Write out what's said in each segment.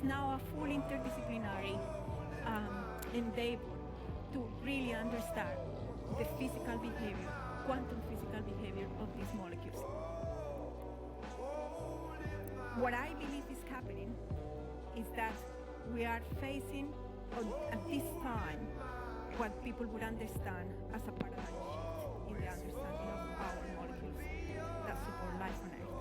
is now a full interdisciplinary endeavor to really understand the physical behavior, quantum physical behavior of these molecules. What I believe is happening is that we are facing, at this time, what people would understand as a paradigm shift in the understanding of our molecules that support life on Earth.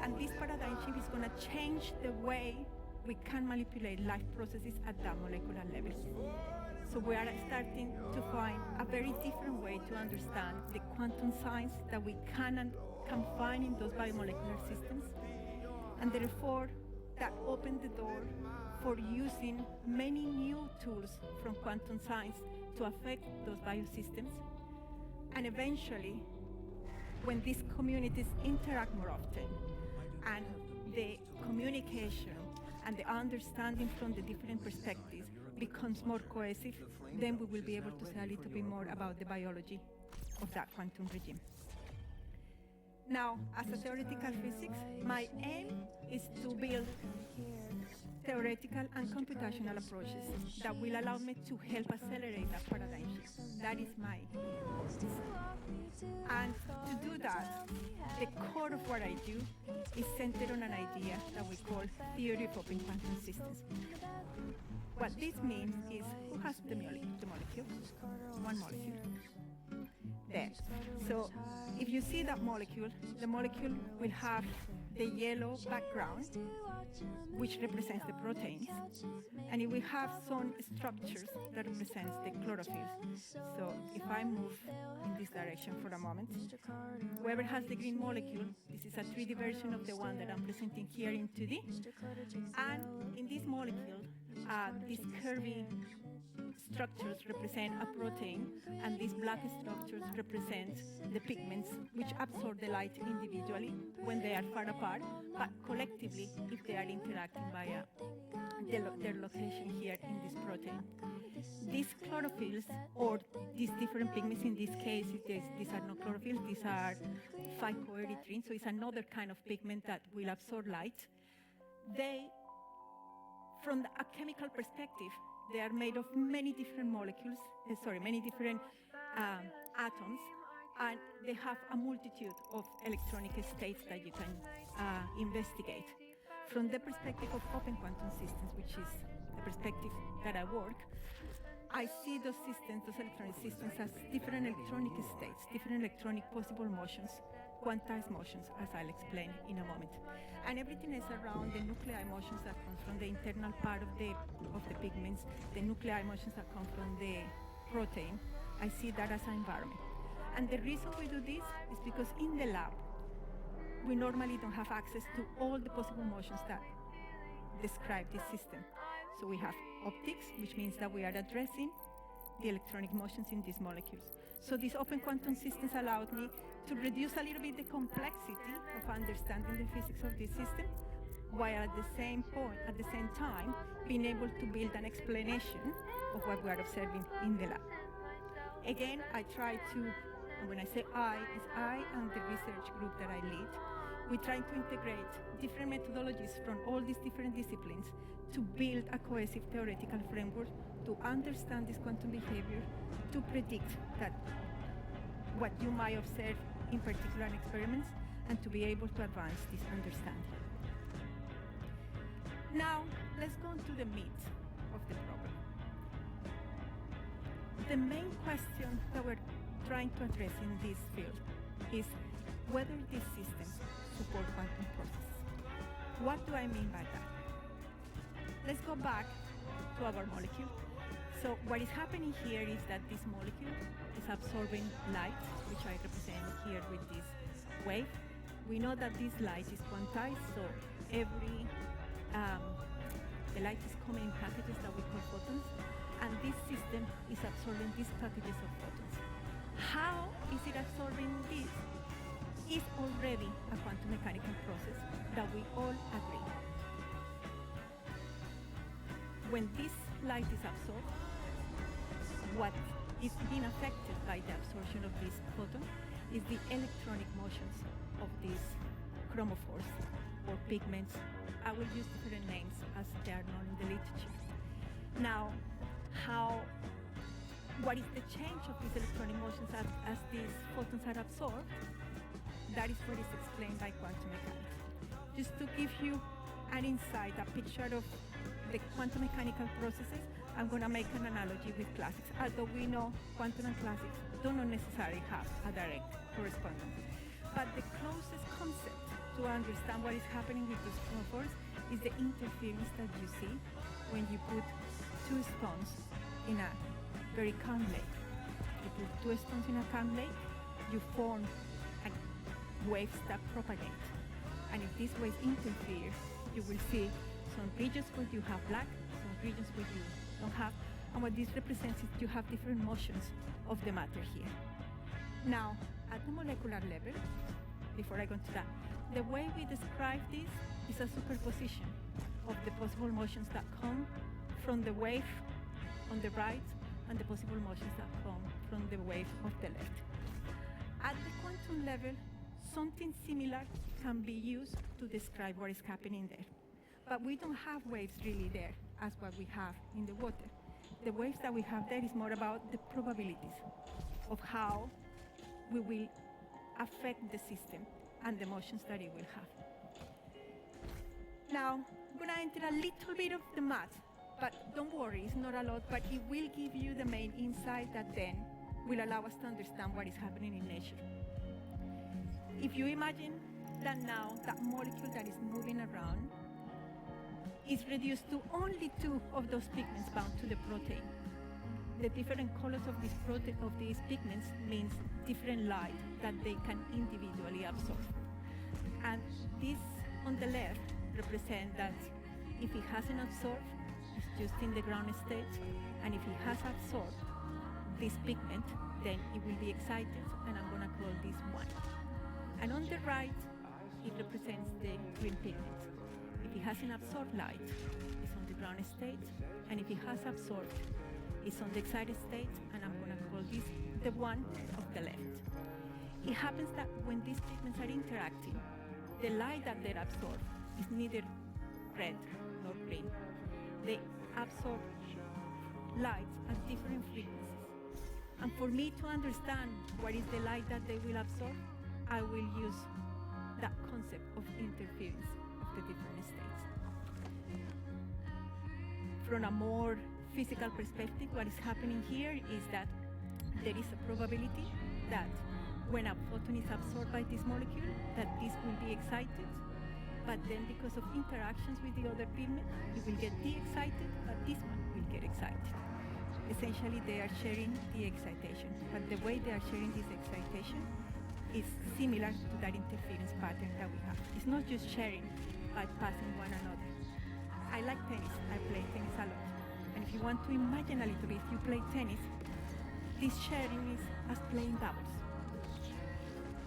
And this paradigm shift is going to change the way we can manipulate life processes at that molecular level. So we are starting to find a very different way to understand the quantum science that we can find in those biomolecular systems. And therefore, that opened the door for using many new tools from quantum science to affect those biosystems. And eventually, when these communities interact more often, and the communication and the understanding from the different perspectives becomes more cohesive, then we will be able to say a little bit more about the biology of that quantum regime. Now, as a theoretical physics, my aim is to build theoretical and computational approaches that will allow me to help accelerate that paradigm shift. That is my aim. And to do that, the core of what I do is centered on an idea that we call theory of open quantum systems. What this means is, who has the molecule? One molecule. There. So if you see that molecule, the molecule will have the yellow background, which represents the proteins, and it will have some structures that represents the chlorophyll. So if I move in this direction for a moment, whoever has the green molecule, this is a 3D version of the one that I'm presenting here in 2D. And in this molecule, these curvy structures represent a protein, and these black structures represent the pigments, which absorb the light individually when they are far apart, but collectively if they are interacting via their location here in this protein. These chlorophylls, or these different pigments, in this case, these are not chlorophylls, these are phycoerythrin, so it's another kind of pigment that will absorb light. They, from a chemical perspective, they are made of many different molecules, many different atoms, and they have a multitude of electronic states that you can investigate. From the perspective of open quantum systems, which is the perspective that I work, I see those systems, those electronic systems, as different electronic states, different electronic possible motions, quantized motions, as I'll explain in a moment. And everything is around the nuclei motions that come from the internal part of the pigments, the nuclei motions that come from the protein. I see that as an environment. And the reason we do this is because in the lab, we normally don't have access to all the possible motions that describe this system. So we have optics, which means that we are addressing the electronic motions in these molecules. So these open quantum systems allowed me to reduce a little bit the complexity of understanding the physics of this system, while at the same time, being able to build an explanation of what we are observing in the lab. Again, I try to, and when I say I, it's I and the research group that I lead. We try to integrate different methodologies from all these different disciplines to build a cohesive theoretical framework to understand this quantum behavior, to predict that what you might observe in particular experiments, and to be able to advance this understanding. Now, let's go to the meat of the problem. The main question that we're trying to address in this field is whether these systems support quantum processes. What do I mean by that? Let's go back to our molecule. So what is happening here is that this molecule is absorbing light, which I represent here with this wave. We know that this light is quantized, so the light is coming in packages that we call photons, and this system is absorbing these packages of photons. How is it absorbing this? Is already a quantum mechanical process that we all agree. When this light is absorbed, what is being affected by the absorption of this photon is the electronic motions of these chromophores or pigments. I will use different names as they are known in the literature. Now, what is the change of these electronic motions as these photons are absorbed? That is what is explained by quantum mechanics. Just to give you an insight, a picture of the quantum mechanical processes, I'm going to make an analogy with classics, although we know quantum and classics do not necessarily have a direct correspondence. But the closest concept to understand what is happening with these chromophores is the interference that you see when you put two stones in a very calm lake. You put two stones in a calm lake, you form waves that propagate. And if these waves interfere, you will see some regions where you have black, some regions where you don't have. And what this represents is you have different motions of the matter here. Now, at the molecular level, before I go into that, the way we describe this is a superposition of the possible motions that come from the wave on the right and the possible motions that come from the wave of the left. At the quantum level, something similar can be used to describe what is happening there. But we don't have waves really there as what we have in the water. The waves that we have there is more about the probabilities of how we will affect the system and the motions that it will have. Now, I'm going to enter a little bit of the math, but don't worry, it's not a lot, but it will give you the main insight that then will allow us to understand what is happening in nature. If you imagine that now that molecule that is moving around is reduced to only two of those pigments bound to the protein. The different colors of these pigments means different light that they can individually absorb. And this on the left represents that if it hasn't absorbed, it's just in the ground state, and if it has absorbed this pigment, then it will be excited, and I'm going to call this 1. And on the right, it represents the green pigment. If it hasn't absorbed light, it's on the ground state, and if it has absorbed, it's on the excited state, and I'm going to call this the 1 of the left. It happens that when these pigments are interacting, the light that they absorb is neither red nor green. They absorb light at different frequencies. And for me to understand what is the light that they will absorb, I will use that concept of interference of the different states. From a more physical perspective, what is happening here is that there is a probability that when a photon is absorbed by this molecule, that this will be excited, but then because of interactions with the other pigment, it will get de-excited, but this one will get excited. Essentially, they are sharing the excitation, but the way they are sharing this excitation is similar to that interference pattern that we have. It's not just sharing by passing one another. I like tennis. I play tennis a lot. And if you want to imagine a little bit, if you play tennis, this sharing is as playing doubles.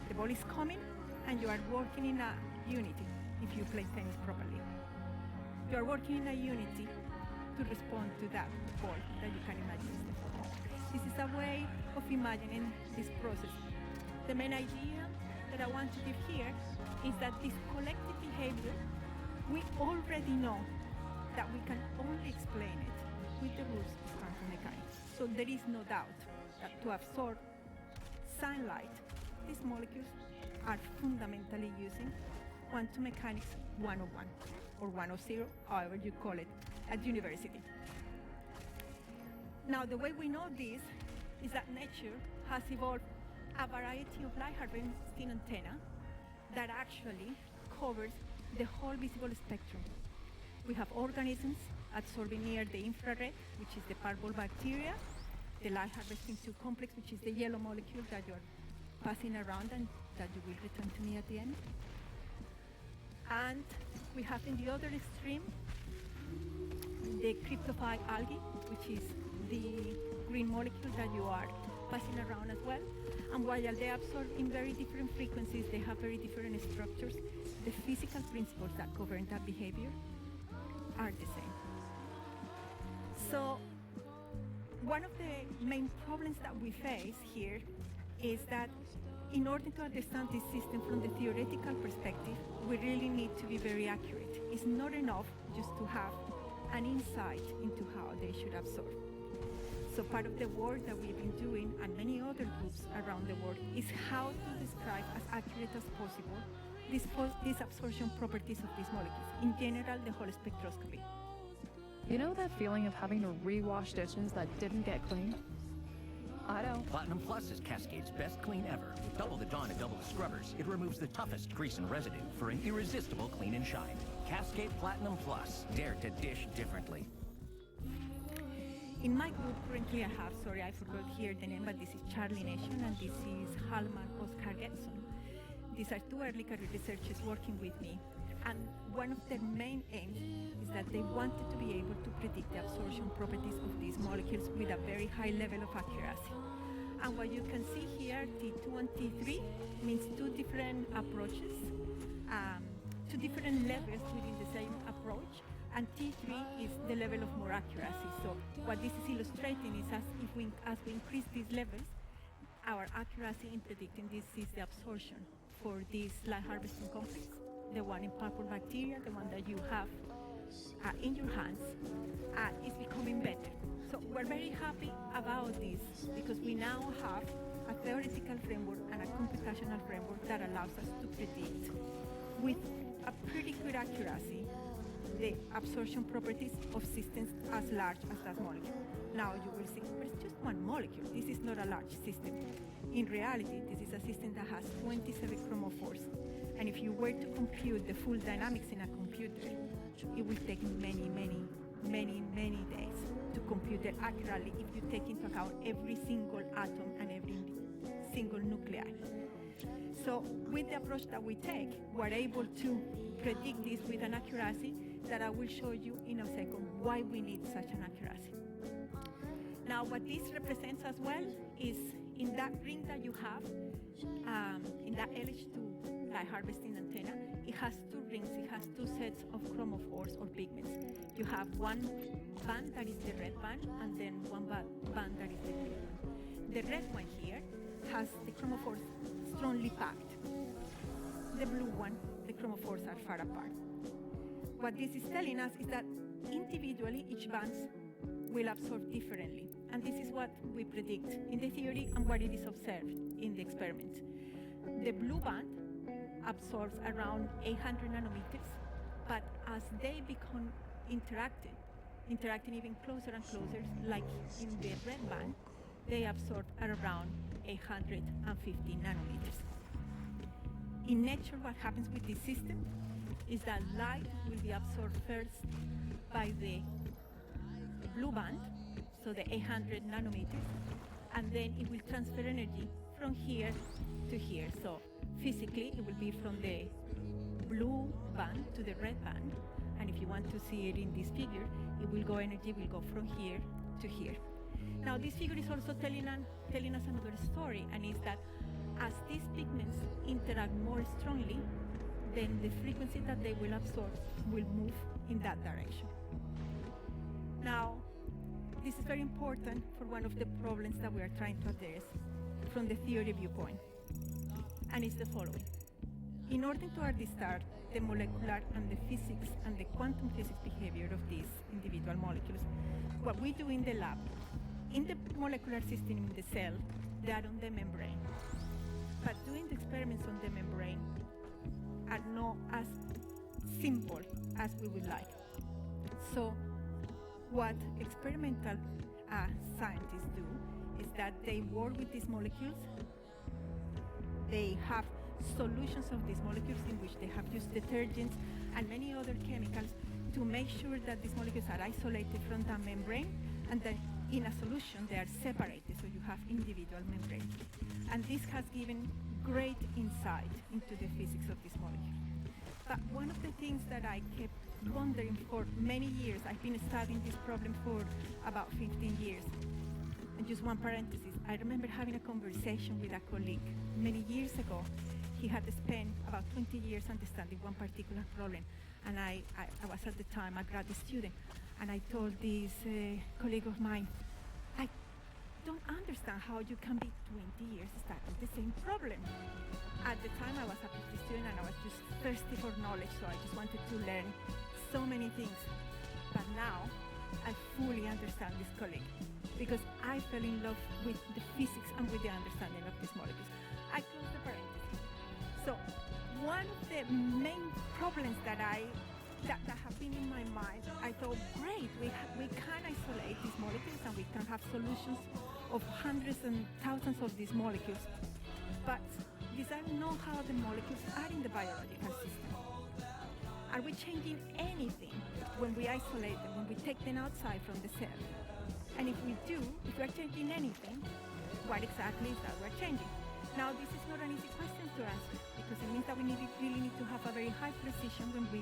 The ball is coming, and you are working in a unity if you play tennis properly. You are working in a unity to respond to that ball that you can imagine is the ball. This is a way of imagining this process. The main idea that I want to give here is that this collective behavior, we already know that we can only explain it with the rules of quantum mechanics. So there is no doubt that to absorb sunlight, these molecules are fundamentally using quantum mechanics 101 or 100, however you call it, at university. Now, the way we know this is that nature has evolved a variety of light harvesting antenna that actually covers the whole visible spectrum. We have organisms absorbing near the infrared, which is the purple bacteria, the light harvesting 2 complex, which is the yellow molecule that you're passing around and that you will return to me at the end. And we have in the other extreme the cryptophyte algae, which is the green molecule that you are passing around as well. And while they absorb in very different frequencies, they have very different structures, the physical principles that govern that behavior are the same. So one of the main problems that we face here is that In order to understand this system from the theoretical perspective, we really need to be very accurate. It's not enough just to have an insight into how they should absorb. So part of the work that we've been doing, and many other groups around the world, is how to describe as accurate as possible these absorption properties of these molecules. In general, the whole spectroscopy. You know that feeling of having to rewash dishes that didn't get cleaned? I know. Platinum Plus is Cascade's best clean ever. With double the Dawn and double the scrubbers, it removes the toughest grease and residue for an irresistible clean and shine. Cascade Platinum Plus. Dare to dish differently. In my group, currently I have, sorry, I forgot here the name, but this is Charlie Nation, and this is Hallman Oscar Getson. These are two early career researchers working with me. And one of their main aims is that they wanted to be able to predict the absorption properties of these molecules with a very high level of accuracy. And what you can see here, T2 and T3, means two different approaches, two different levels within the same approach. And T3 is the level of more accuracy. So what this is illustrating is as we increase these levels, our accuracy in predicting this is the absorption for this light harvesting complex. The one in purple bacteria, the one that you have in your hands, is becoming better. So we're very happy about this because we now have a theoretical framework and a computational framework that allows us to predict with a pretty good accuracy the absorption properties of systems as large as that molecule. Now you will see, but it's just one molecule. This is not a large system. In reality, this is a system that has 27 chromophores. And if you were to compute the full dynamics in a computer, it will take many days to compute it accurately if you take into account every single atom and every single nuclei. So with the approach that we take, we're able to predict this with an accuracy that I will show you in a second why we need such an accuracy. Now what this represents as well is in that ring that you have, in that LH2 light harvesting antenna, it has two rings, it has two sets of chromophores or pigments. You have one band that is the red band and then one band that is the blue one. The red one here has the chromophores strongly packed. The blue one, the chromophores are far apart. What this is telling us is that individually each band will absorb differently. And this is what we predict in the theory and what it is observed in the experiment. The blue band absorbs around 800 nanometers, but as they become interacting even closer and closer, like in the red band, they absorb at around 850 nanometers. In nature, what happens with this system is that light will be absorbed first by the blue band, so the 800 nanometers, and then it will transfer energy from here to here. So physically, it will be from the blue band to the red band, and if you want to see it in this figure, energy will go from here to here. Now, this figure is also telling us another story, and is that as these pigments interact more strongly, then the frequency that they will absorb will move in that direction. Now, this is very important for one of the problems that we are trying to address from the theory viewpoint, and it's the following. In order to understand the molecular and the physics and the quantum physics behavior of these individual molecules, what we do in the lab, in the molecular system in the cell, they are on the membrane. But doing the experiments on the membrane are not as simple as we would like. So what experimental scientists do is that they work with these molecules. They have solutions of these molecules in which they have used detergents and many other chemicals to make sure that these molecules are isolated from the membrane, and then in a solution they are separated, so you have individual membranes. And this has given great insight into the physics of this molecule. But one of the things that I kept wondering for many years, I've been studying this problem for about 15 years. And just one parenthesis, I remember having a conversation with a colleague many years ago. He had spent about 20 years understanding one particular problem. And I was at the time a grad student. And I told this colleague of mine, don't understand how you can be 20 years stuck with the same problem. At the time, I was a PhD student and I was just thirsty for knowledge, so I just wanted to learn so many things. But now, I fully understand this colleague because I fell in love with the physics and with the understanding of these molecules. I close the parenthesis. So, one of the main problems that have been in my mind, I thought, great, we can isolate these molecules and we can have solutions of hundreds and thousands of these molecules. But these are not how the molecules are in the biological system. Are we changing anything when we isolate them, when we take them outside from the cell? And if we do, if we're changing anything, what exactly is that we're changing? Now, this is not an easy question to answer because it means that we really need to have a very high precision when we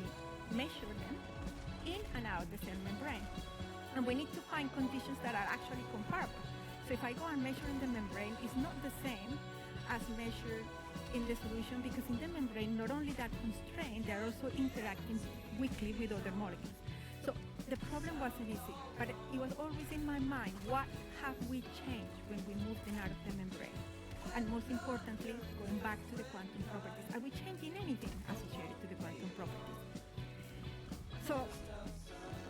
measure them in and out the cell membrane. And we need to find conditions that are actually comparable. So if I go and measure in the membrane, it's not the same as measured in the solution because in the membrane, not only that constrained, they're also interacting weakly with other molecules. So the problem wasn't easy, but it was always in my mind, what have we changed when we moved them out of the membrane? And most importantly, going back to the quantum properties, are we changing anything associated to the quantum properties? So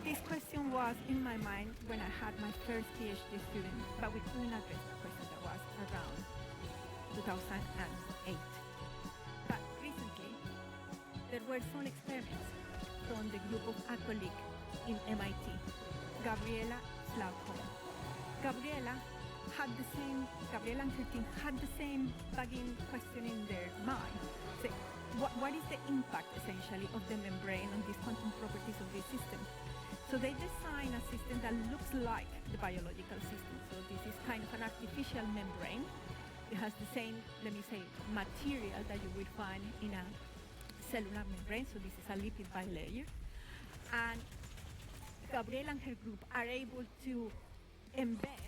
this question was in my mind when I had my first PhD student, but we couldn't address the question that was around 2008. But recently, there were some experiments from the group of a colleague in MIT, Gabriela Slaughter. Gabriela and her team had the same bugging question in their mind. So what is the impact, essentially, of the membrane on these quantum properties of this system? So they designed a system that looks like the biological system. So this is kind of an artificial membrane. It has the same, let me say, material that you will find in a cellular membrane. So this is a lipid bilayer. And Gabriela and her group are able to embed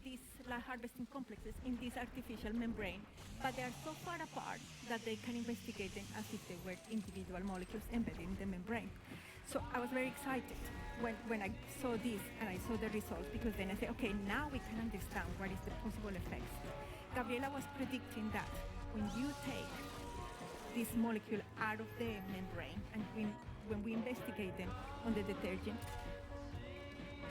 these light harvesting complexes in this artificial membrane, but they are so far apart that they can investigate them as if they were individual molecules embedded in the membrane. So I was very excited when I saw this and I saw the results, because then I said, okay, now we can understand what is the possible effects. Gabriela was predicting that when you take this molecule out of the membrane and when we investigate them on the detergent,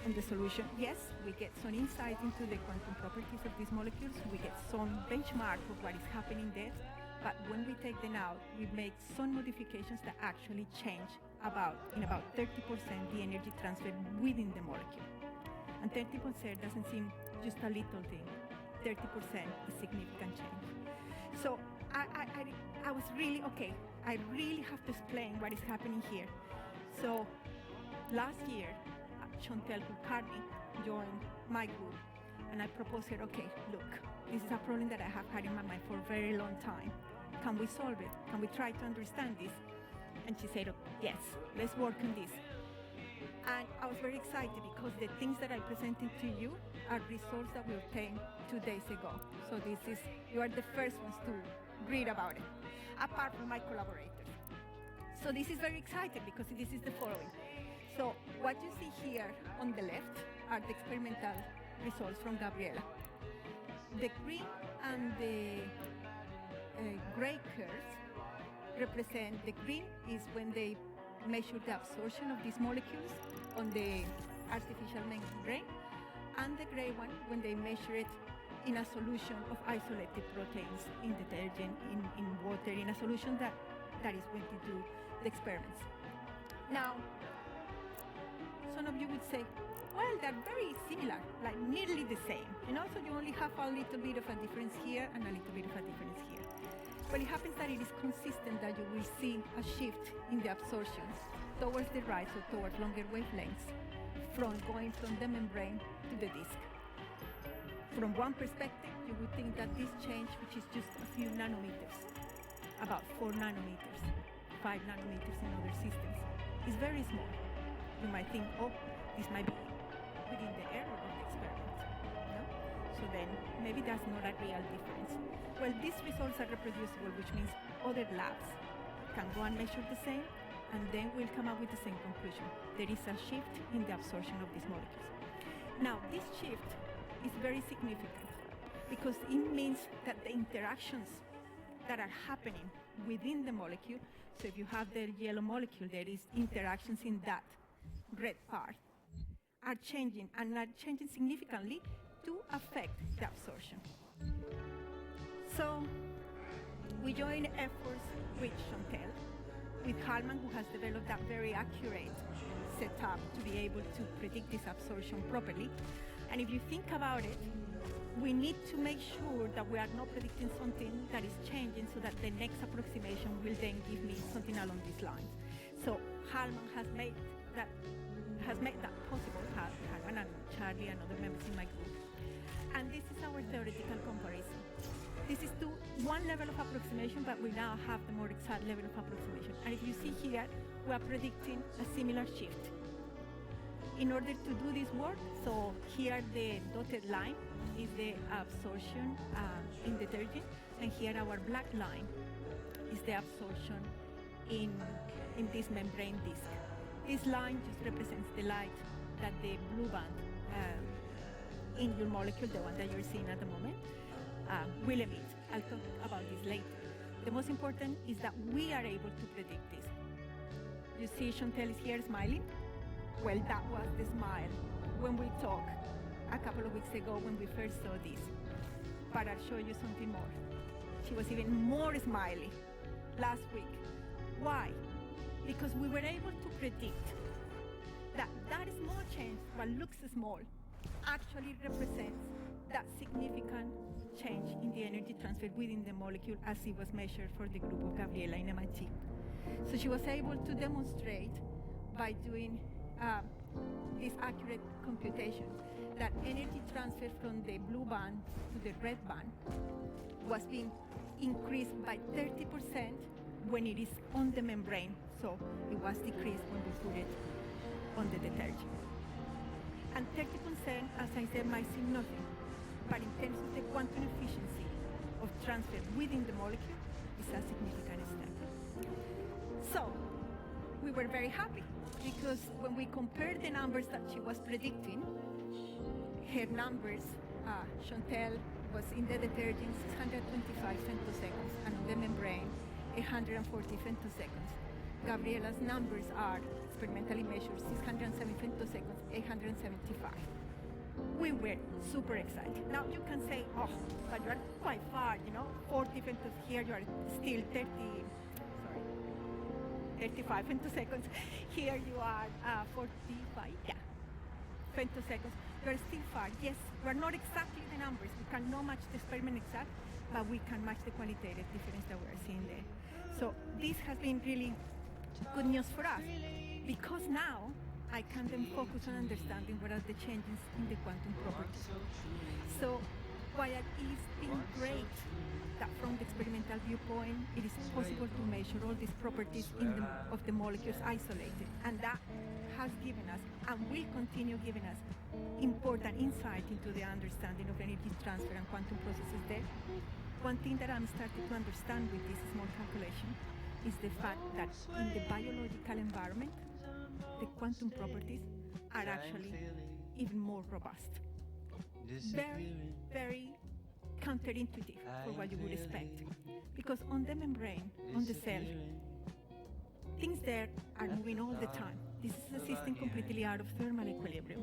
on the solution, yes, we get some insight into the quantum properties of these molecules, we get some benchmark of what is happening there, but when we take them out, we make some modifications that actually change in about 30% the energy transfer within the molecule. And 30% doesn't seem just a little thing. 30% is significant change. So I was really, okay, I really have to explain what is happening here. So last year, Chantel Kulkarni joined my group, and I proposed her, okay, look, this is a problem that I have had in my mind for a very long time. Can we solve it? Can we try to understand this? And she said, oh, yes, let's work on this. And I was very excited because the things that I presented to you are results that we obtained 2 days ago. So you are the first ones to read about it, apart from my collaborators. So this is very exciting because this is the following. So what you see here on the left are the experimental results from Gabriela. The green and the gray curves represent, the green is when they measure the absorption of these molecules on the artificial membrane, and the gray one when they measure it in a solution of isolated proteins in detergent, in water, in a solution that is going to do the experiments. Now, some of you would say, well, they're very similar, like nearly the same, so you only have a little bit of a difference here and a little bit of a difference here. Well, it happens that it is consistent that you will see a shift in the absorption towards the right, so towards longer wavelengths, from going from the membrane to the disk. From one perspective, you would think that this change, which is just a few nanometers, about 4 nanometers, 5 nanometers in other systems, is very small. You might think, oh, this might be within the error of the experiment. No? So then, maybe that's not a real difference. Well, these results are reproducible, which means other labs can go and measure the same, and then we'll come up with the same conclusion. There is a shift in the absorption of these molecules. Now, this shift is very significant because it means that the interactions that are happening within the molecule, so if you have the yellow molecule, there is interactions in that red part, are changing and are changing significantly to affect the absorption. So we join efforts with Chantel, with Hallman, who has developed that very accurate setup to be able to predict this absorption properly. And if you think about it, we need to make sure that we are not predicting something that is changing so that the next approximation will then give me something along these lines. So Hallman has made that possible, Hallman and Charlie and other members in my group. And this is our theoretical comparison. This is to one level of approximation, but we now have the more exact level of approximation. And if you see here, we are predicting a similar shift. In order to do this work, so here the dotted line is the absorption in detergent, and here our black line is the absorption in this membrane disk. This line just represents the light that the blue band in your molecule, the one that you're seeing at the moment, will emit. I'll talk about this later. The most important is that we are able to predict this. You see Chantel is here smiling? Well, that was the smile when we talked a couple of weeks ago when we first saw this. But I'll show you something more. She was even more smiley last week. Why? Because we were able to predict that that small change, what looks small, actually represents that significant change in the energy transfer within the molecule as it was measured for the group of Gabriela in MIT. So she was able to demonstrate by doing these accurate computations that energy transfer from the blue band to the red band was being increased by 30% when it is on the membrane. So it was decreased when we put it on the detergent. And 30%, as I said, might seem nothing, but in terms of the quantum efficiency of transfer within the molecule, it's a significant step. So we were very happy because when we compared the numbers that she was predicting, her numbers, Chantel was in the detergent 625 femtoseconds and on the membrane 140 femtoseconds. Gabriela's numbers are experimentally measured 607 femtoseconds, 875. We were super excited. Now you can say, oh, but you are quite far, 40 femtoseconds here, you are still 35 femtoseconds. Here you are 45, femtoseconds. You are still far. Yes, we're not exactly the numbers. We cannot match the experiment exact, but we can match the qualitative difference that we're seeing there. So this has been really good news for us because now I can then focus on understanding what are the changes in the quantum properties. So while it is been great that from the experimental viewpoint, it is possible to measure all these properties of the molecules isolated, and that has given us and will continue giving us important insight into the understanding of energy transfer and quantum processes there. One thing that I'm starting to understand with this small calculation is the fact that in the biological environment, the quantum properties are actually even more robust. Very, very counterintuitive for what you would expect. Because on the membrane, on the cell, things there are moving all the time. This is a system completely out of thermal equilibrium,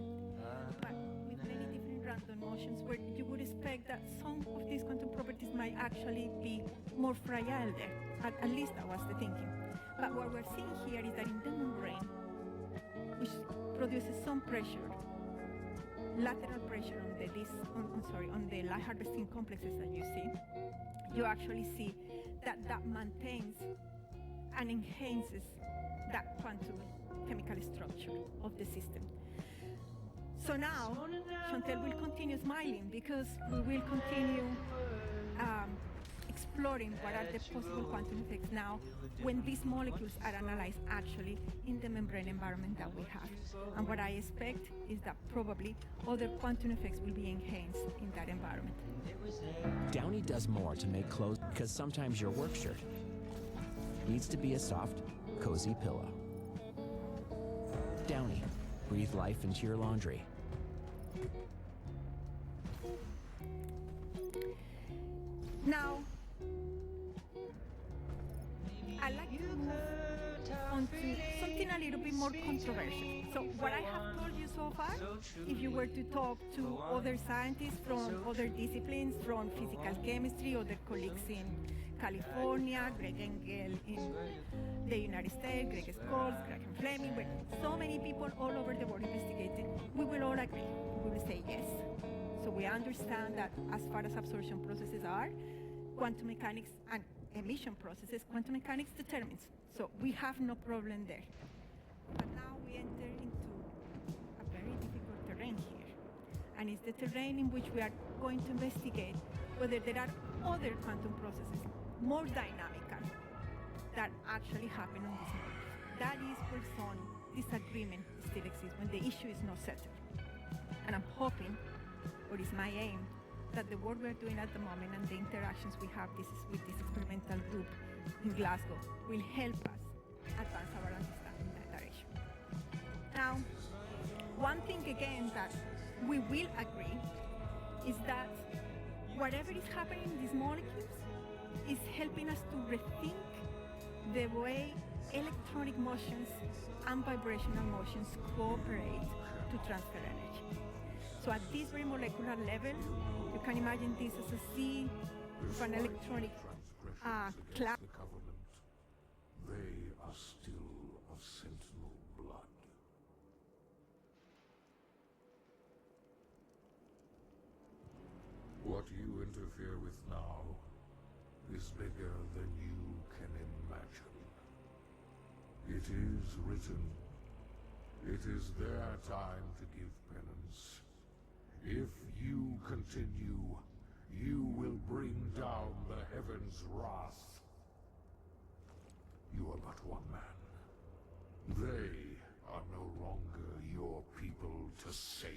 but with many different random motions where you would expect that some of these quantum properties might actually be more fragile there. At least that was the thinking. But what we're seeing here is that in the membrane, which produces some pressure, lateral pressure on the light harvesting complexes that you see, you actually see that maintains and enhances that quantum chemical structure of the system. So now, Chantel will continue smiling because we will continue exploring what are the possible quantum effects now when these molecules are analyzed actually in the membrane environment that we have. And what I expect is that probably other quantum effects will be enhanced in that environment. Downy does more to make clothes because sometimes your work shirt needs to be a soft, cozy pillow. Downy, breathe life into your laundry. Now, I'd like to move on to something a little bit more controversial. So what I have told you so far, if you were to talk to other scientists from other disciplines, from physical chemistry, other colleagues in California, Greg Engel in the United States, Greg Scholes, Graham Fleming, well, so many people all over the world investigating, we will all agree. We will say yes. So we understand that as far as absorption processes are, quantum mechanics and emission processes, quantum mechanics determines. So we have no problem there. But now we enter into a very difficult terrain here. And it's the terrain in which we are going to investigate whether there are other quantum processes, more dynamical, that actually happen on this molecule. That is where some disagreement still exists, when the issue is not settled. And I'm hoping, or is my aim, that the work we're doing at the moment and the interactions we have with this experimental group in Glasgow will help us advance our understanding in that direction. Now, one thing again that we will agree is that whatever is happening in these molecules is helping us to rethink the way electronic motions and vibrational motions cooperate to transfer energy. So at this very molecular level, you can imagine this as a sea of an electronic cloud. The government, they are still of sentinel blood. What you interfere with now is bigger than you can imagine. It is written. It is their time to give penance. If you continue, you will bring down the heavens' wrath. You are but one man. They are no longer your people to save.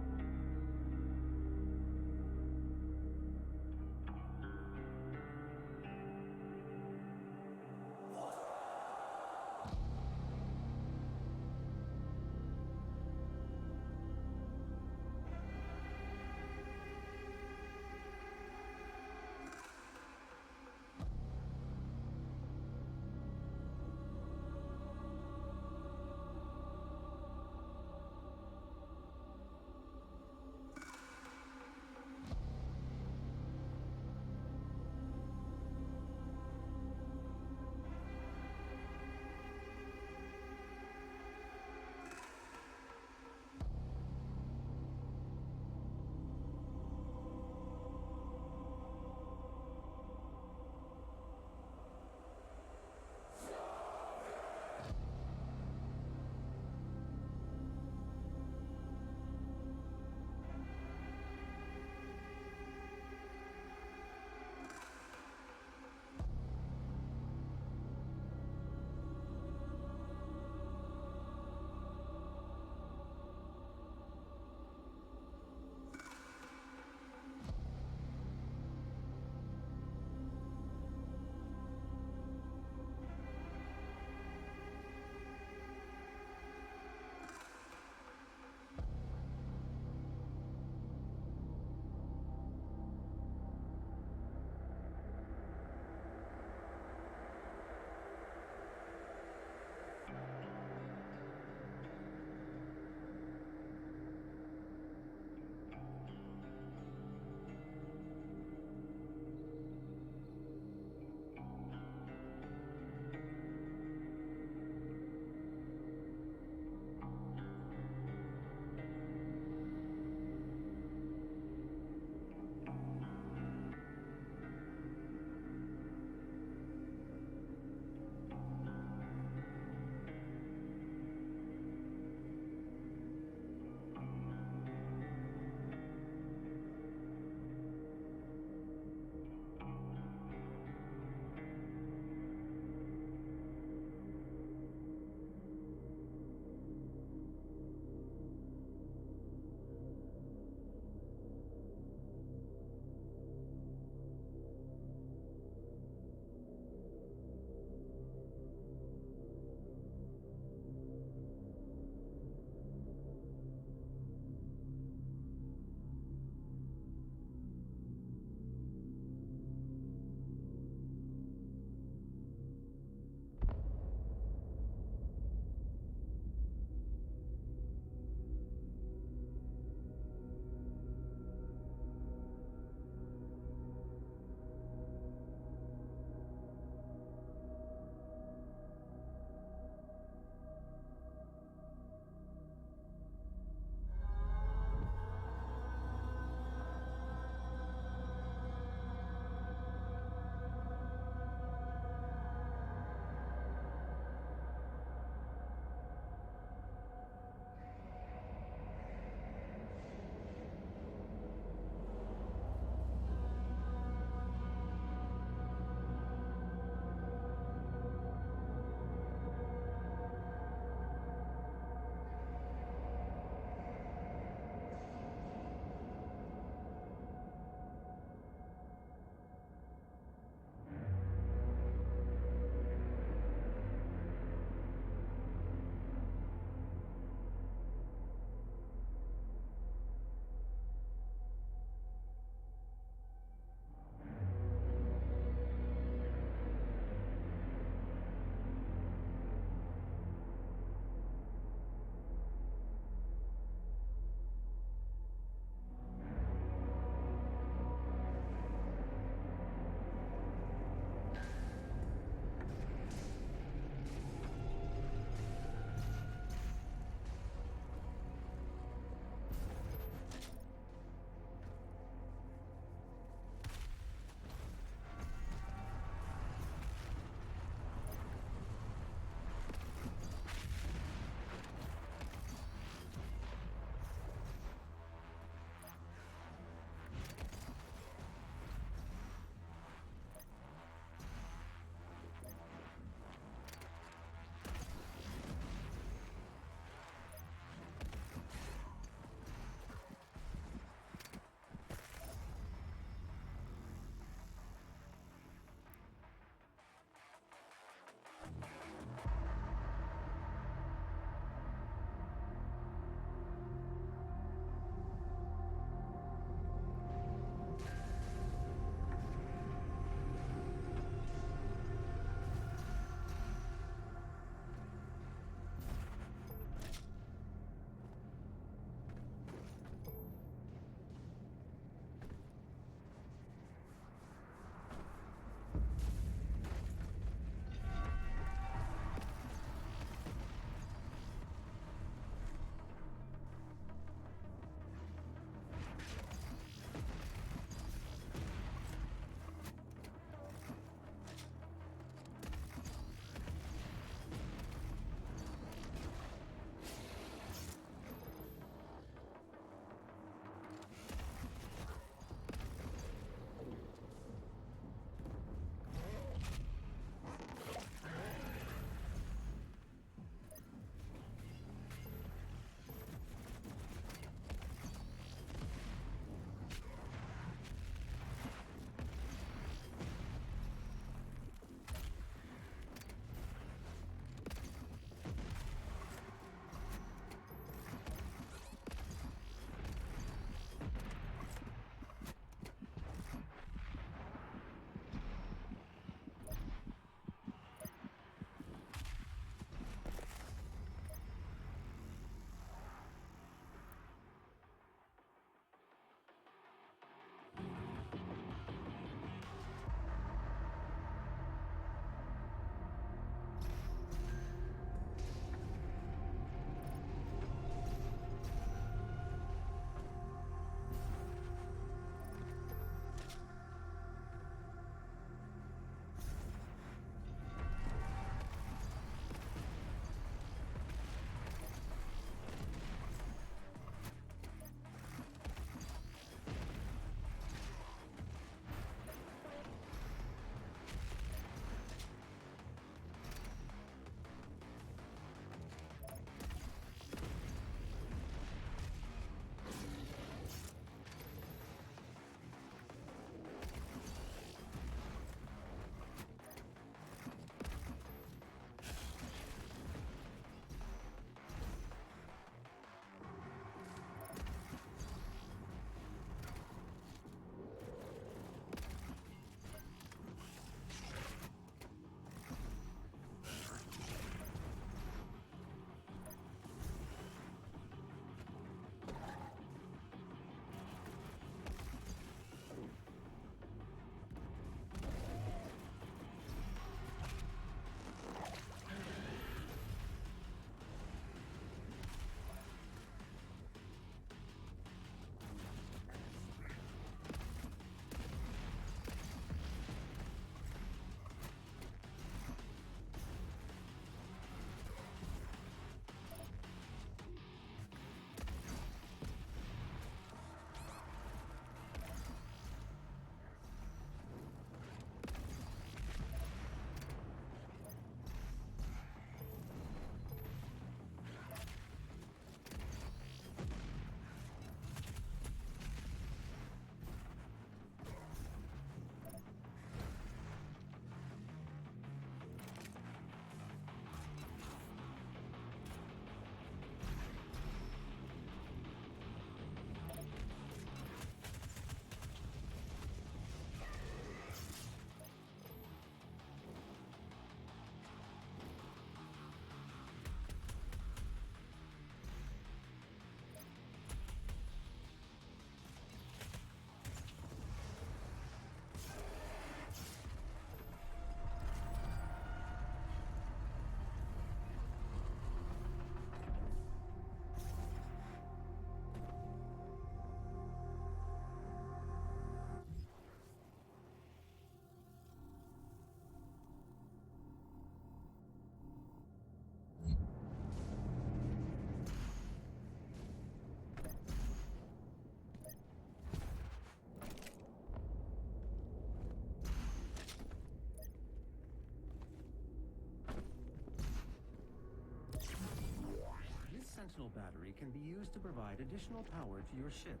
Sentinel battery can be used to provide additional power to your ship.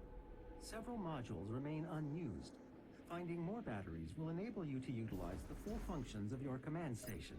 Several modules remain unused. Finding more batteries will enable you to utilize the full functions of your command station.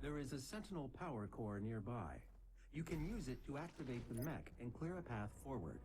There is a Sentinel power core nearby. You can use it to activate the mech and clear a path forward.